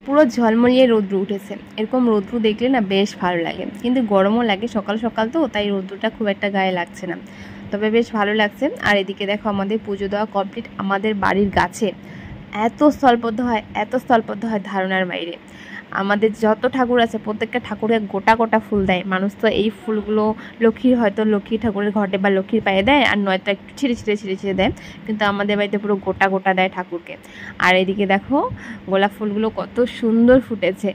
পুরো ঝলমলিয়ে রৌদ্র উঠেছে। এরকম রৌদ্র দেখলে না বেশ ভালো লাগে, কিন্তু গরমও লাগে। সকাল সকাল তো, তাই রৌদ্রটা খুব একটা গায়ে লাগছে না, তবে বেশ ভালো লাগছে। আর এদিকে দেখো আমাদের পুজো দেওয়া কমপ্লিট। আমাদের বাড়ির গাছে এত স্থলপদ্ম হয়, এত স্থলপদ্ম হয় ধারণার বাইরে। আমাদের যত ঠাকুর আছে প্রত্যেকটা ঠাকুরে গোটা গোটা ফুল দেয় মানুষ। তো এই ফুলগুলো লক্ষ্মীর, হয়তো লক্ষ্মী ঠাকুরের ঘটে বা লক্ষ্মীর পায়ে দেয়, আর নয়তো একটু ছিঁড়ে ছিঁড়ে ছিঁড়ে ছিঁড়ে দেয়, কিন্তু আমাদের বাড়িতে পুরো গোটা গোটা দেয় ঠাকুরকে। আর এদিকে দেখো গোলাপ ফুলগুলো কত সুন্দর ফুটেছে,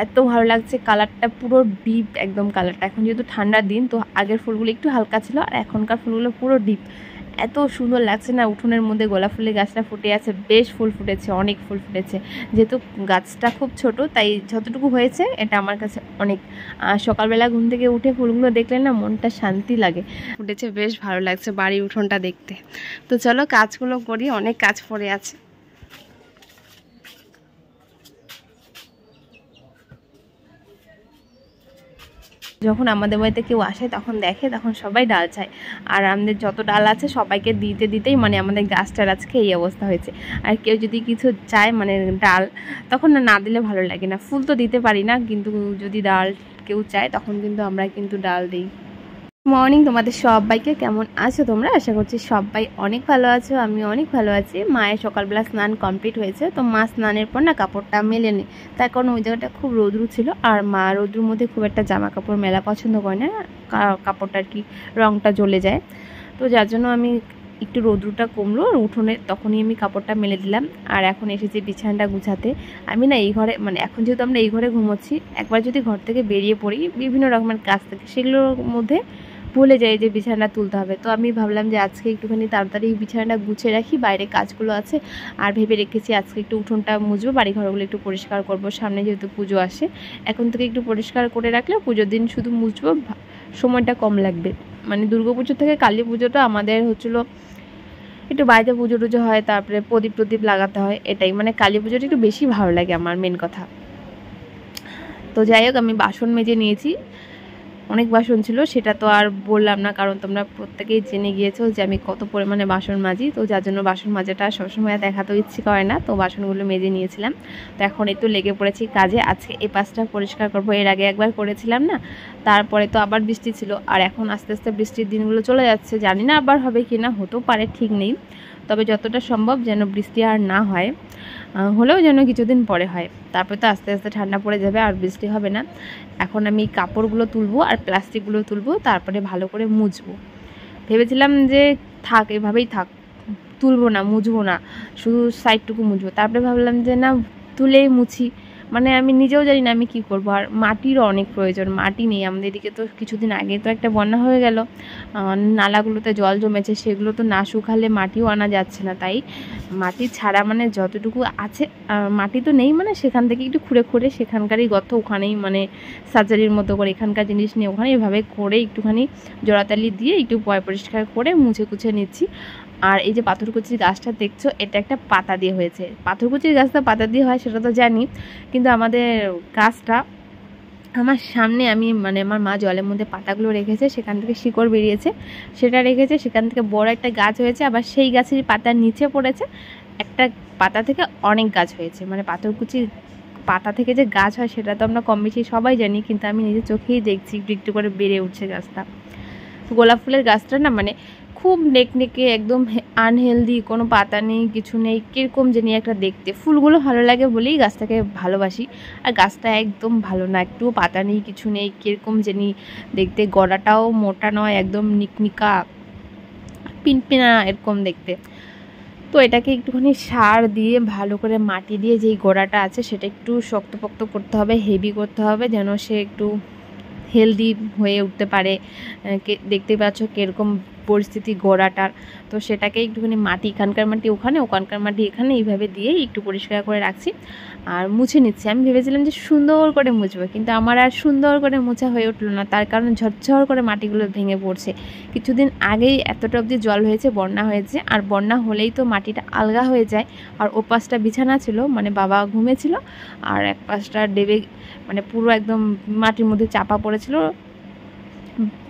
এত ভালো লাগছে। কালারটা পুরো ডিপ একদম কালারটা। এখন যেহেতু ঠান্ডার দিন, তো আগের ফুলগুলো একটু হালকা ছিল, আর এখনকার ফুলগুলো পুরো ডিপ। এত সুন্দর লাগছে না। উঠোনের মধ্যে গোলাপ ফুলের গাছটা ফুটে আছে, বেশ ফুল ফুটেছে, অনেক ফুল ফুটেছে। যেহেতু গাছটা খুব ছোট, তাই যতটুকু হয়েছে এটা আমার কাছে অনেক। সকালবেলা ঘুম থেকে উঠে ফুলগুলো দেখলে না মনটা শান্তি লাগে। ফুটেছে, বেশ ভালো লাগছে বাড়ির উঠোনটা দেখতে। তো চলো কাজগুলো করি, অনেক কাজ পড়ে আছে। যখন আমাদের বাড়িতে কেউ আসে তখন দেখে, তখন সবাই ডাল চায়। আর আমাদের যত ডাল আছে সবাইকে দিতে দিতেই মানে আমাদের গাছটার আজকে এই অবস্থা হয়েছে। আর কেউ যদি কিছু চায় মানে ডাল, তখন না দিলে ভালো লাগে না। ফুল তো দিতে পারি না, কিন্তু যদি ডাল কেউ চায় তখন কিন্তু আমরা কিন্তু ডাল দিই। মর্নিং তোমাদের সবাইকে, কেমন আছো তোমরা? আশা করছি সবাই অনেক ভালো আছো, আমি অনেক ভালো আছি। মায়ের সকালবেলা স্নান কমপ্লিট হয়েছে, তো মা স্নানের পর না কাপড়টা মেলে নি, তার কারণ ওই জায়গাটা খুব রৌদ্র ছিল। আর মা রৌদ্রের মধ্যে খুব একটা জামা কাপড় মেলা পছন্দ করে না, কাপড়টা আর কি রঙটা জ্বলে যায়। তো যার জন্য আমি একটু রৌদ্রটা কমলো উঠোনে, তখনই আমি কাপড়টা মেলে দিলাম। আর এখন এসেছি বিছানাটা গুছাতে। আমি না এই ঘরে, মানে এখন যেহেতু আমরা এই ঘরে ঘুমোচ্ছি, একবার যদি ঘর থেকে বেরিয়ে পড়ি বিভিন্ন রকমের কাজ থাকে, সেগুলোর মধ্যে ভুলে যাই যে বিছানা তুলতে হবে। তো আমি ভাবলাম যে আজকে একটুখানি তাড়াতাড়ি বিছানাটা গুছিয়ে রাখি, বাইরে কাজগুলো আছে। আর ভেবে রেখেছি আজকে একটু উঠোনটা মুছবো, বাড়ি ঘরগুলো একটু পরিষ্কার করব। সামনে যেহেতু পুজো আসে, এখন থেকে একটু পরিষ্কার করে রাখলে পুজোর দিন শুধু মুছবো, সময়টা কম লাগবে। মানে দুর্গাপুজো থেকে কালী পুজোটা আমাদের হচ্ছিলো একটু বাড়িতে পুজো টুজো হয়, তারপরে প্রদীপ প্রদীপ লাগাতে হয়, এটাই। মানে কালী পুজোটা একটু বেশি ভালো লাগে আমার, মেন কথা। তো যাই হোক, আমি বাসন মেজে নিয়েছি, অনেক বাসন ছিল, সেটা তো আর বললাম না, কারণ তোমরা প্রত্যেকেই জেনে গিয়েছো যে আমি কত পরিমাণে বাসন মাজি। তো যার জন্য বাসন মাজাটা সবসময় দেখাতেও ইচ্ছে করে না, তো বাসনগুলো মেজে নিয়েছিলাম। তো এখন একটু লেগে পড়েছি কাজে। আজকে এই পাশটা পরিষ্কার করবো, এর আগে একবার করেছিলাম না, তারপরে তো আবার বৃষ্টি ছিল। আর এখন আস্তে আস্তে বৃষ্টির দিনগুলো চলে যাচ্ছে, জানি না আবার হবে কি না, হতেও পারে, ঠিক নেই। তবে যতটা সম্ভব যেন বৃষ্টি আর না হয়, হলেও যেন কিছুদিন পরে হয়, তারপরে তো আস্তে আস্তে ঠান্ডা পড়ে যাবে আর বৃষ্টি হবে না। এখন আমি কাপড়গুলো তুলবো আর প্লাস্টিকগুলো তুলবো, তারপরে ভালো করে মুছবো। ভেবেছিলাম যে থাক, এভাবেই থাক, তুলবো না, মুছবো না, শুধু সাইডটুকু মুছবো। তারপরে ভাবলাম যে না, তুলেই মুছি। মানে আমি নিজেও জানি না আমি কি করব। আর মাটিরও অনেক প্রয়োজন, মাটি নেই আমাদের এদিকে। তো কিছুদিন আগে তো একটা বন্যা হয়ে গেল, নালাগুলোতে জল জমেছে, সেগুলো তো না শুকালে মাটিও আনা যাচ্ছে না। তাই মাটি ছাড়া মানে যতটুকু আছে, মাটি তো নেই, মানে সেখান থেকে একটু খুঁড়ে খুঁড়ে সেখানকারই গর্ত, ওখানেই মানে সার্জারির মতো করে এখানকার জিনিস নিয়ে ওখানে এভাবে করে একটুখানি জোড়াতালি দিয়ে একটু পরিষ্কার করে মুছে কুছে নিচ্ছি। আর এই যে পাথরকুচির গাছটা দেখছো, এটা একটা পাতা দিয়ে হয়েছে। পাথরকুচির গাছটা পাতা দিয়ে হয় সেটা তো জানি, কিন্তু আমাদের গাছটা আমার সামনে, আমি মানে আমার মা জলের মধ্যে পাতাগুলো রেখেছে, সেখান থেকে শিকড় বেরিয়েছে, সেটা রেখেছে, সেখান থেকে বড় একটা গাছ হয়েছে। আবার সেই গাছের পাতার নিচে পড়েছে একটা পাতা থেকে অনেক গাছ হয়েছে। মানে পাথরকুচির পাতা থেকে যে গাছ হয় সেটা তো আমরা কম বেশি সবাই জানি, কিন্তু আমি নিজের চোখেই দেখছি একটু একটু করে বেড়ে উঠছে গাছটা। গোলাপ ফুলের গাছটা না মানে খুব নেকনেকে, একদম আনহেলদি, কোনো পাতা নেই, কিছু নেই, কীরকম জানি একটা দেখতে। ফুলগুলো ভালো লাগে বলেই গাছটাকে ভালোবাসি, আর গাছটা একদম ভালো না, একটুও পাতা নেই, কিছু নেই, কীরকম জানি দেখতে। গড়াটাও মোটা নয়, একদম নিকনিকা পিনপিনা এরকম দেখতে। তো এটাকে একটুখানি সার দিয়ে ভালো করে মাটি দিয়ে যেই গোড়াটা আছে সেটা একটু শক্তপোক্ত করতে হবে, হেভি করতে হবে, যেন সে একটু হেলদি হয়ে উঠতে পারে। দেখতে পাচ্ছ কীরকম পরিস্থিতি গোড়াটার। তো সেটাকে একটুখানি মাটি, এখানকার মাটি ওখানে, ওখানকার মাটি এখানে, এইভাবে দিয়ে একটু পরিষ্কার করে রাখছি আর মুছে নিচ্ছি। আমি ভেবেছিলাম যে সুন্দর করে মুছবো, কিন্তু আমার আর সুন্দর করে মোছা হয়ে উঠলো না, তার কারণ ঝরঝর করে মাটিগুলো ভেঙে পড়ছে। কিছুদিন আগেই এতটা অবধি জল হয়েছে, বন্যা হয়েছে, আর বন্যা হলেই তো মাটিটা আলগা হয়ে যায়। আর ও পাশটা বিছানা ছিল, মানে বাবা ঘুমেছিল, আর এক পাশটা ডেবে মানে পুরো একদম মাটির মধ্যে চাপা পড়েছিল,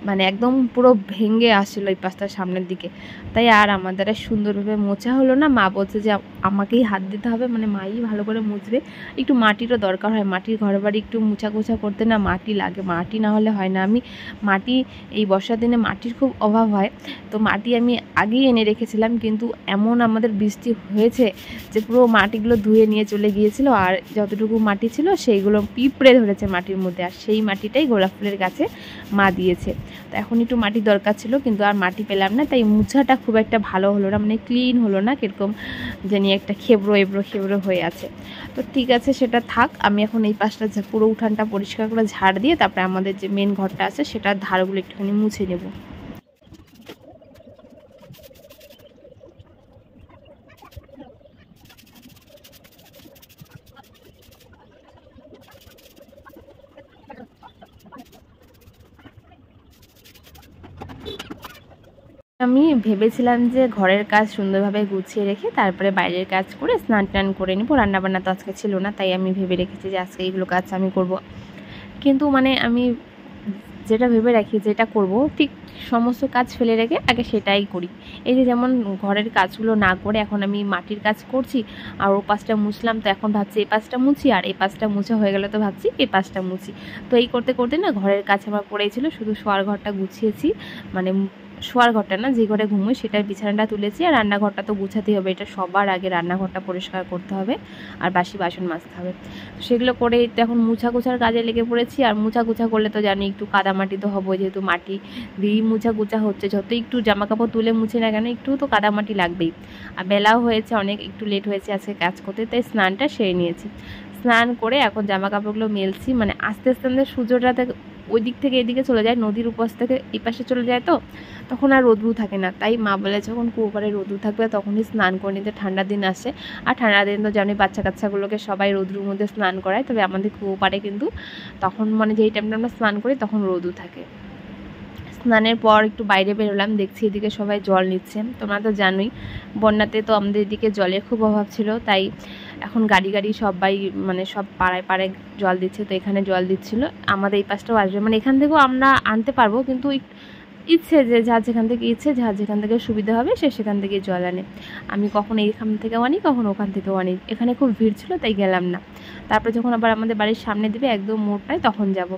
মানে একদম পুরো ভেঙে আসছিলো এই পাশটার সামনের দিকে। তাই আর আমাদের আর সুন্দরভাবে মোছা হলো না। মা বলছে যে আমাকেই হাত দিতে হবে, মানে মাই ভালো করে মুছবে। একটু মাটিরও দরকার হয়, মাটির ঘর বাড়ি একটু মুছা কুছা করতে না মাটি লাগে, মাটি না হলে হয় না। আমি মাটি এই বর্ষার দিনে মাটির খুব অভাব হয়, তো মাটি আমি আগেই এনে রেখেছিলাম, কিন্তু এমন আমাদের বৃষ্টি হয়েছে যে পুরো মাটিগুলো ধুয়ে নিয়ে চলে গিয়েছিল। আর যতটুকু মাটি ছিল সেইগুলো পিঁপড়ে ধরেছে মাটির মধ্যে, আর সেই মাটিটাই গোলাপ ফুলের গাছে মা দিয়েছে। তো এখন একটু মাটির দরকার ছিল, কিন্তু আর মাটি পেলাম না, তাই মুছাটা খুব একটা ভালো হলো না, মানে ক্লিন হলো না, কিরকম জানি একটা খেবড়ো খেবড়ো হয়ে আছে। তো ঠিক আছে, সেটা থাক। আমি এখন এই পাশটা পুরো উঠানটা পরিষ্কার করে ঝাড় দিয়ে তারপরে আমাদের যে মেন ঘরটা আছে সেটার ধারগুলো একটুখানি মুছে নেব। আমি ভেবেছিলাম যে ঘরের কাজ সুন্দরভাবে গুছিয়ে রেখে তারপরে বাইরের কাজ করে স্নান টান করে নিব। রান্নাবান্না তো আজকে ছিল না, তাই আমি ভেবে রেখেছি যে আজকে এইগুলো কাজ আমি করব। কিন্তু মানে আমি যেটা ভেবে রাখি যেটা করব ঠিক সমস্ত কাজ ফেলে রেখে আগে সেটাই করি। এই যে যেমন ঘরের কাজগুলো না করে এখন আমি মাটির কাজ করছি, আর ও পাশটা মুছলাম, তো এখন ভাবছি এই পাশটা মুছি, আর এই পাশটা মুছা হয়ে গেলে তো ভাবছি এই পাশটা মুছি। তো এই করতে করতে না ঘরের কাজ আমার পড়েই ছিল, শুধু শোয়ার ঘরটা গুছিয়েছি, মানে শোয়ার ঘরটা না, যে ঘরে ঘুমোই সেটার বিছানাটা তুলেছি। আর রান্নাঘরটা তো গুছাতেই হবে, এটা সবার আগে রান্নাঘরটা পরিষ্কার করতে হবে আর বাসি বাসন মাজতে হবে। সেগুলো করে তো এখন মুছা কুছার কাজে লেগে পড়েছি। আর মুছা কুছা করলে তো জানি একটু কাদামাটি তো হবো, যেহেতু মাটি দিয়েই মুছা কুচা হচ্ছে, যতই একটু জামা কাপড় তুলে মুছে না কেন একটু তো কাদামাটি লাগবেই। আর বেলাও হয়েছে অনেক, একটু লেট হয়েছে আজকে কাজ করতে, তাই স্নানটা সেরে নিয়েছি। স্নান করে এখন জামা কাপড়গুলো মেলছি, মানে আস্তে আস্তে আমাদের সূর্যটা ওই দিক থেকে এদিকে চলে যায়, নদীর উপাস থেকে এই পাশে চলে যায়, তো তখন আর রোদ্রু থাকে না। তাই মা বলে যখন কুয়োপাড়ে রোদ্রু থাকবে তখনই স্নান করে নিতে, ঠান্ডার দিন আসে। আর ঠান্ডার দিন তো জানি বাচ্চা কাচ্চাগুলোকে সবাই রোদ্রুর মধ্যে স্নান করায়, তবে আমাদের কুয়োপাড়ে কিন্তু তখন মানে যেই টাইমটা আমরা স্নান করি তখন রোদ্রু থাকে। স্নানের পর একটু বাইরে বেরোলাম, দেখছি এদিকে সবাই জল নিচ্ছে। তোমরা তো জানোই বন্যাতে তো আমাদের এদিকে জলের খুব অভাব ছিল, তাই এখন গাড়ি গাড়ি সবাই মানে সব পাড়ায় পাড়ায় জল দিচ্ছে। তো এখানে জল দিচ্ছিল, আমাদের এই পাশটাও আসবে, মানে এখান থেকেও আমরা আনতে পারবো, কিন্তু ইচ্ছে যে যার যেখান থেকে ইচ্ছে, যার যেখান থেকে সুবিধা হবে সে সেখান থেকে জল আনে। আমি কখনো এইখান থেকেও আনি, কখনো ওখান থেকেও আনি। এখানে খুব ভিড় ছিল তাই গেলাম না। তারপরে যখন আবার আমাদের বাড়ির সামনে দিবে একদম মোড়টায় তখন যাব।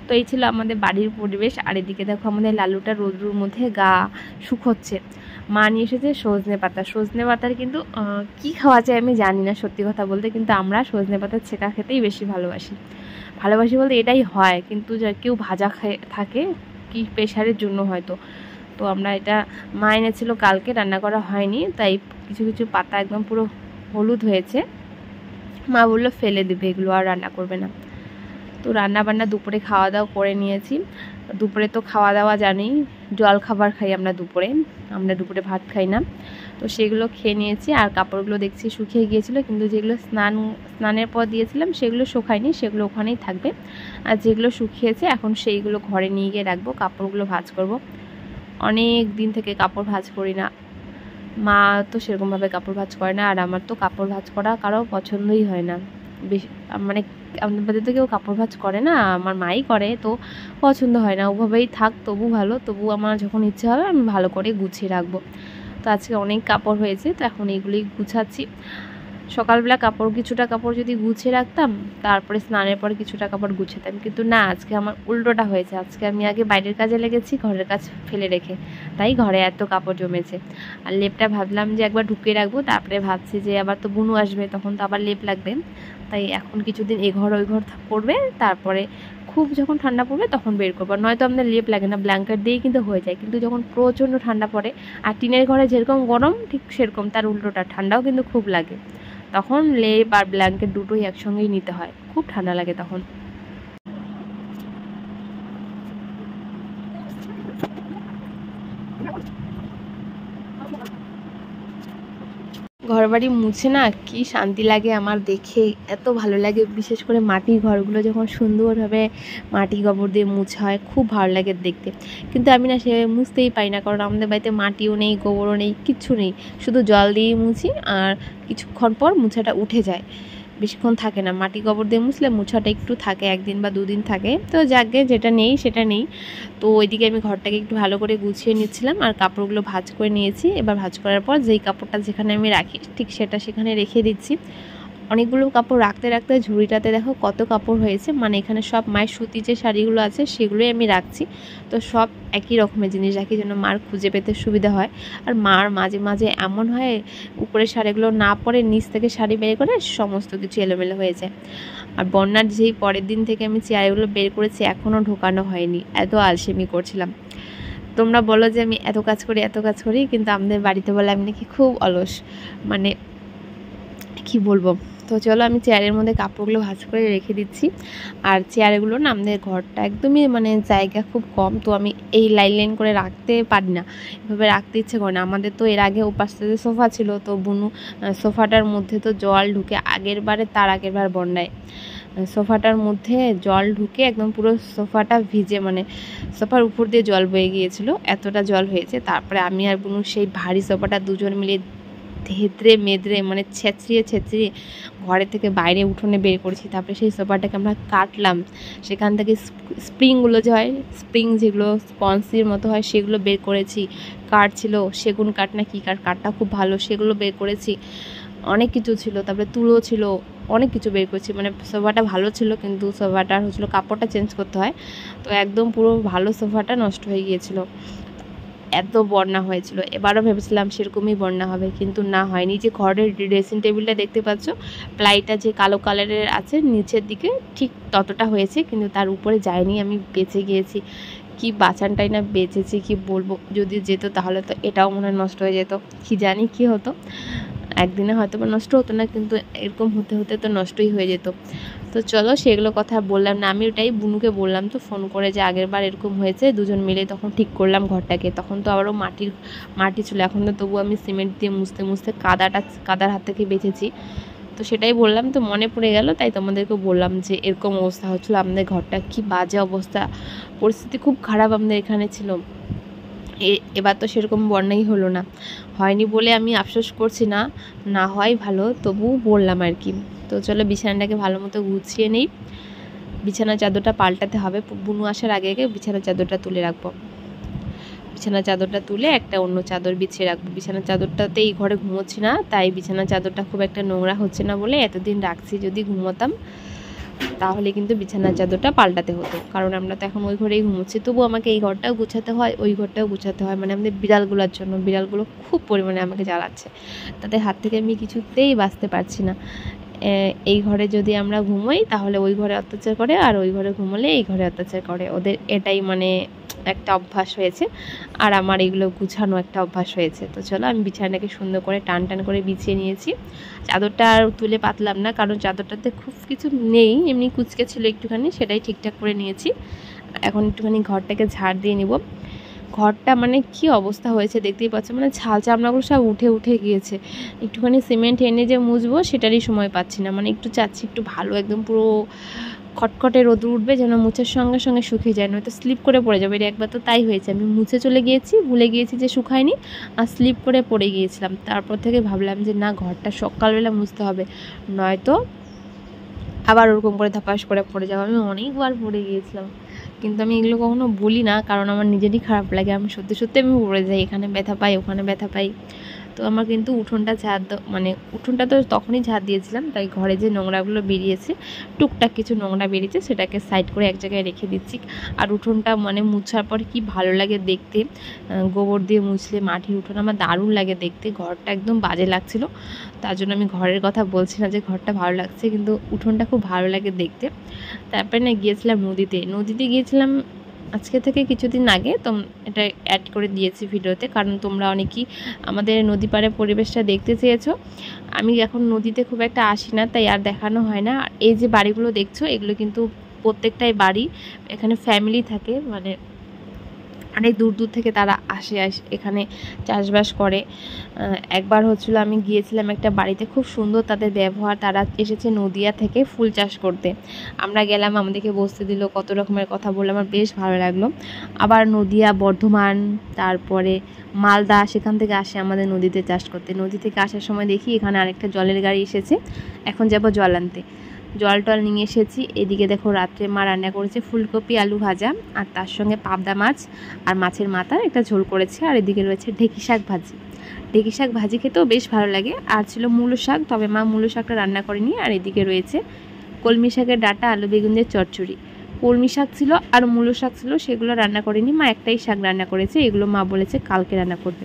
তো এই ছিল আমাদের বাড়ির পরিবেশ। আর এদিকে দেখো আমাদের লালুটা রোদ্রুর মধ্যে গা শুকোচ্ছে। মা নিয়ে এসেছে সজনে পাতা। সজনে পাতার কিন্তু কী খাওয়া যায় আমি জানি না সত্যি কথা বলতে, কিন্তু আমরা সজনে পাতার ছেঁকা খেতেই বেশি ভালোবাসি। ভালোবাসি বলতে এটাই হয়, কিন্তু কেউ ভাজা খেয়ে থাকে কি প্রেশারের জন্য হয়তো। তো আমরা এটা মা এনেছিল কালকে, রান্না করা হয়নি, তাই কিছু কিছু পাতা একদম পুরো হলুদ হয়েছে। মা বললো ফেলে দেবে এগুলো, আর রান্না করবে না। তো রান্না বান্না দুপুরে খাওয়া দাওয়া করে নিয়েছি। দুপুরে তো খাওয়া দাওয়া জানি জল খাবার খাই আমরা দুপুরে, আমরা দুপুরে ভাত খাই না। তো সেগুলো খেয়ে নিয়েছি। আর কাপড়গুলো দেখছি শুকিয়ে গিয়েছিলো, কিন্তু যেগুলো স্নানের পর দিয়েছিলাম সেগুলো শুকায়নি, সেগুলো ওখানেই থাকবে। আর যেগুলো শুকিয়েছে এখন সেইগুলো ঘরে নিয়ে গিয়ে রাখবো, কাপড়গুলো ভাঁজ করব। অনেক দিন থেকে কাপড় ভাঁজ করি না, মা তো সেরকমভাবে কাপড় ভাঁজ করে না, আর আমার তো কাপড় ভাঁজ করা কারো পছন্দই হয় না। বেশি মানে আমাদের বাড়িতে তো কেউ কাপড় ভাঁজ করে না, আমার মাই করে, তো পছন্দ হয় না। ওভাবেই থাক তবু ভালো, তবু আমার যখন ইচ্ছে হবে আমি ভালো করে গুছিয়ে রাখবো। তো আজকে অনেক কাপড় হয়েছে, তো এখন এইগুলি গুছাচ্ছি। সকালবেলা কিছুটা কাপড় যদি গুছিয়ে রাখতাম, তারপরে স্নানের পরে কিছুটা কাপড় গুছাতাম, কিন্তু না, আজকে আমার উল্টোটা হয়েছে। আজকে আমি আগে বাইরের কাজে লেগেছি ঘরের কাজ ফেলে রেখে, তাই ঘরে এত কাপড় জমেছে। আর লেপটা ভাবলাম যে একবার ঢুকিয়ে রাখবো, তারপরে ভাবছি যে আবার তো বুনু আসবে, তখন তো আবার লেপ লাগবে। তাই এখন কিছুদিন এ ঘর ওই ঘর পড়বে, তারপরে খুব যখন ঠান্ডা পড়বে তখন বের করবো। নয়তো আমাদের লেপ লাগে না, ব্ল্যাঙ্কেট দিয়েই কিন্তু হয়ে যায়। কিন্তু যখন প্রচণ্ড ঠান্ডা পড়ে, আর টিনের ঘরে যেরকম গরম ঠিক সেরকম তার উল্টোটা ঠান্ডাও কিন্তু খুব লাগে, তখন লেপ আর ব্ল্যাঙ্কেট দুটোই একসঙ্গেই নিতে হয়, খুব ঠান্ডা লাগে তখন। ঘরবাড়ি মুছে না কি শান্তি লাগে আমার, দেখে এত ভালো লাগে। বিশেষ করে মাটির ঘরগুলো যখন সুন্দরভাবে মাটি গোবর দিয়ে মুছা হয়, খুব ভালো লাগে দেখতে। কিন্তু আমি না সে মুছতেই পারি না, কারণ আমাদের বাড়িতে মাটিও নেই, গোবরও নেই, কিচ্ছু নেই, শুধু জল দিয়েই মুছি, আর কিছুক্ষণ পর মুছাটা উঠে যায়। বেশিক্ষণ থাকে না, মাটি গোবর দিয়ে মুছলে মোছাটা একটু থাকে, 1 দিন বা 2 দিন থাকে। তো যাকে যেটা নেই সেটা নেই। তো ওইদিকে আমি ঘরটাকে একটু ভালো করে গুছিয়ে নিচ্ছিলাম আর কাপড়গুলো ভাঁজ করে নিয়েছি। এবার ভাঁজ করার পর যেই কাপড়টা যেখানে আমি রাখি ঠিক সেটা সেখানে রেখে দিচ্ছি। অনেকগুলো কাপড় রাখতে রাখতে ঝুড়িটাতে দেখো কত কাপড় হয়েছে, মানে এখানে সব মায়ের সুতি যে শাড়িগুলো আছে সেগুলোই আমি রাখছি। তো সব একই রকমের জিনিস রাখি যেন মার খুঁজে পেতে সুবিধা হয়। আর মার মাঝে মাঝে এমন হয় উপরের শাড়িগুলো না পরে নিচ থেকে শাড়ি বের করে সমস্ত কিছু এলোমেলো হয়ে যায়। আর বন্যার যেই পরের দিন থেকে আমি চেয়ারগুলো বের করেছি এখনও ঢোকানো হয়নি, এত আলসেমি করছিলাম। তোমরা বলো যে আমি এত কাজ করি, কিন্তু আমাদের বাড়িতে বলে আমি নাকি খুব অলস, মানে কি বলবো। তো চলো আমি চেয়ারের মধ্যে কাপড়গুলো ভাঁজ করে রেখে দিচ্ছি। আর চেয়ারগুলো না আমাদের ঘরটা একদমই মানে জায়গা খুব কম, তো আমি এই লাইন করে রাখতে পারি না, এভাবে রাখতে ইচ্ছে করে না। আমাদের তো এর আগে ওপাশে সোফা ছিল, তো বুনু সোফাটার মধ্যে তো জল ঢুকে তার আগের বার বন্যায় সোফাটার মধ্যে জল ঢুকে একদম পুরো সোফাটা ভিজে, মানে সোফার উপর দিয়ে জল বয়ে গিয়েছিল, এতটা জল হয়েছে। তারপরে আমি আর বুনু সেই ভারী সোফাটা দুজন মিলে থেতরে মেদরে মানে ছেঁচড়িয়ে ঘরে থেকে বাইরে উঠোনে বের করেছি। তারপরে সেই সোফাটাকে আমরা কাটলাম, সেখান থেকে স্প্রিংগুলো যে হয়, স্প্রিং যেগুলো স্পঞ্জির মতো হয় সেগুলো বের করেছি। কাঠ ছিল, সেগুন কাঠ না কি কাঠ, কাঠটা খুব ভালো, সেগুলো বের করেছি। অনেক কিছু ছিল, তারপরে তুলো ছিল, অনেক কিছু বের করেছি। মানে সোফাটা ভালো ছিল কিন্তু সোফাটার হচ্ছিলো কাপড়টা চেঞ্জ করতে হয়, তো একদম পুরো ভালো সোফাটা নষ্ট হয়ে গিয়েছিল। এত বন্যা হয়েছিল, এবারও ভেবেছিলাম সেরকমই বন্যা হবে, কিন্তু না হয়নি। যে ঘরের ড্রেসিং টেবিলটা দেখতে পাচ্ছ, প্লাইটা যে কালো কালারের আছে নিচের দিকে ঠিক ততটা হয়েছে, কিন্তু তার উপরে যায়নি। আমি বেঁচে গিয়েছি, কি বাঁচানটাই না বেঁচেছি, কি বলবো। যদি যেত তাহলে তো এটাও মনে হয় নষ্ট হয়ে যেত, কি জানি কি হতো। একদিনে হয়তো বা নষ্ট হতো না, কিন্তু এরকম হতে হতে তো নষ্টই হয়ে যেত। তো চলো সেগুলো কথা বললাম না, আমি ওটাই বুনুকে বললাম তো ফোন করে যে আগের বার এরকম হয়েছে, দুজন মিলে তখন ঠিক করলাম ঘরটাকে। তখন তো আবারও মাটি ছিল, এখন তো তবু আমি সিমেন্ট দিয়ে মুছতে কাদার হাত থেকে বেঁচেছি। তো সেটাই বললাম, তো মনে পড়ে গেল, তাই তোমাদেরকে বললাম যে এরকম অবস্থা হচ্ছিলো আমাদের ঘরটা, কি বাজে অবস্থা, পরিস্থিতি খুব খারাপ আমাদের এখানে ছিল। এবার তো সেরকম বন্যাই হলো না, হয়নি বলে আমি আফসোস করছি না, না হয় ভালো, তবু বললাম আর কি। তো চলো বিছানাটাকে ভালো মতো গুছিয়ে নেই, বিছানার চাদরটা পাল্টাতে হবে, বুনু আসার আগে আগে বিছানার চাদরটা তুলে রাখবো। বিছানার চাদরটা তুলে একটা অন্য চাদর বিছিয়ে রাখবো। বিছানার চাদরটাতে এই ঘরে ঘুমোচ্ছি না, তাই বিছানার চাদরটা খুব একটা নোংরা হচ্ছে না বলে এতদিন রাখছি। যদি ঘুমোতাম তাহলে কিন্তু বিছানার চাদরটা পাল্টাতে হতো, কারণ আমরা তো এখন ওই ঘরেই ঘুমোচ্ছি। তবু আমাকে এই ঘরটাও গুছাতে হয়, ওই ঘরটাও গুছাতে হয়, মানে আমাদের বিড়ালগুলোর জন্য। বিড়ালগুলো খুব পরিমাণে আমাকে জ্বালাচ্ছে, তাদের হাত থেকে আমি কিছুতেই বাঁচতে পারছি না। এই ঘরে যদি আমরা ঘুমোই তাহলে ওই ঘরে অত্যাচার করে, আর ওই ঘরে ঘুমোলে এই ঘরে অত্যাচার করে। ওদের এটাই মানে একটা অভ্যাস হয়েছে, আর আমার এগুলো গুছানো একটা অভ্যাস হয়েছে। তো চলো আমি বিছানাটাকে সুন্দর করে টান করে বিছিয়ে নিয়েছি। চাদরটা আর তুলে পাতলাম না, কারণ চাদরটাতে খুব কিছু নেই, এমনি কুচকে ছিল একটুখানি, সেটাই ঠিকঠাক করে নিয়েছি। এখন একটুখানি ঘরটাকে ঝাড় দিয়ে নিব। ঘরটা মানে কি অবস্থা হয়েছে দেখতেই পাচ্ছ, মানে ছাল চামড়াগুলো সব উঠে গিয়েছে। একটুখানি সিমেন্ট এনে যে মুছবো সেটারই সময় পাচ্ছি না, মানে একটু চাচ্ছি একটু ভালো একদম পুরো খটখটে রোদ উঠবে যেন মুছার সঙ্গে সঙ্গে শুকিয়ে যায়, নয়তো স্লিপ করে পড়ে যাবে। একবার তো তাই হয়েছে, আমি মুছে চলে গিয়েছি, ভুলে গিয়েছি যে শুকায়নি, আর স্লিপ করে পড়ে গিয়েছিলাম। তারপর থেকে ভাবলাম যে না, ঘরটা সকালবেলা মুছতে হবে, নয়তো আবার ওরকম করে ধাপাস করে পড়ে যাবো। আমি অনেকবার পড়ে গিয়েছিলাম, কিন্তু আমি এগুলো কখনো বলি না, কারণ আমার নিজেরই খারাপ লাগে। আমি সত্যি আমি পড়ে যাই, এখানে ব্যথা পাই, ওখানে ব্যথা পাই। তো আমার কিন্তু উঠোনটা মানে উঠোনটা তো তখনই ঝাড় দিয়েছিলাম, তাই ঘরে যে নোংরাগুলো বেরিয়েছে, টুকটাক কিছু নোংরা বেরিয়েছে, সেটাকে সাইড করে এক জায়গায় রেখে দিচ্ছি। আর উঠোনটা মানে মুছার পর কি ভালো লাগে দেখতে, গোবর দিয়ে মুছলে মাটির উঠোন আমার দারুণ লাগে দেখতে। ঘরটা একদম বাজে লাগছিল, তার জন্য আমি ঘরের কথা বলছি না যে ঘরটা ভালো লাগছে, কিন্তু উঠোনটা খুব ভালো লাগে দেখতে। তারপরে না গিয়েছিলাম নদীতে গিয়েছিলাম আজকে থেকে কিছুদিন আগে, তো এটা অ্যাড করে দিয়েছি ভিডিওতে, কারণ তোমরা অনেকেই আমাদের নদী পাড়ের পরিবেশটা দেখতে চেয়েছো। আমি এখন নদীতে খুব একটা আসি না, তাই আর দেখানো হয় না। আর এই যে বাড়িগুলো দেখছো, এগুলো কিন্তু প্রত্যেকটাই বাড়ি, এখানে ফ্যামিলি থাকে, মানে অনেক দূর দূর থেকে তারা আসে এখানে চাষবাস করে। একবার হচ্ছিলো আমি গিয়েছিলাম একটা বাড়িতে, খুব সুন্দর তাদের ব্যবহার, তারা এসেছে নদিয়া থেকে ফুল চাষ করতে। আমরা গেলাম, আমাদেরকে বসতে দিল, কত রকমের কথা বললো, আমার বেশ ভালো লাগলো। আবার নদিয়া, বর্ধমান, তারপরে মালদা, সেখান থেকে আসে আমাদের নদীতে চাষ করতে। নদী থেকে আসার সময় দেখি এখানে আরেকটা জলের গাড়ি এসেছে, এখন যাব জল আনতে। জল টল নিয়ে এসেছি। এদিকে দেখো রাত্রে মা রান্না করেছে ফুলকপি আলু ভাজা, আর তার সঙ্গে পাবদা মাছ আর মাছের মাথার একটা ঝোল করেছে। আর এদিকে রয়েছে ঢেঁকি শাক ভাজি। ঢেঁকি শাক ভাজি খেতেও বেশ ভালো লাগে। আর ছিল মূলো শাক, তবে মা মূলো শাকটা রান্না করেনি। আর এদিকে রয়েছে কলমি শাকের ডাঁটা, আলু বেগুন দিয়ে চচ্চড়ি। কলমি শাক ছিল আর মূলো শাক ছিল, সেগুলো রান্না করেনি মা, একটাই শাক রান্না করেছে। এগুলো মা বলেছে কালকে রান্না করবে।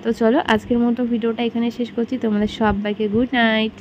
তো চলো আজকের মতো ভিডিওটা এখানে শেষ করছি। তোমাদের সবাইকে গুড নাইট।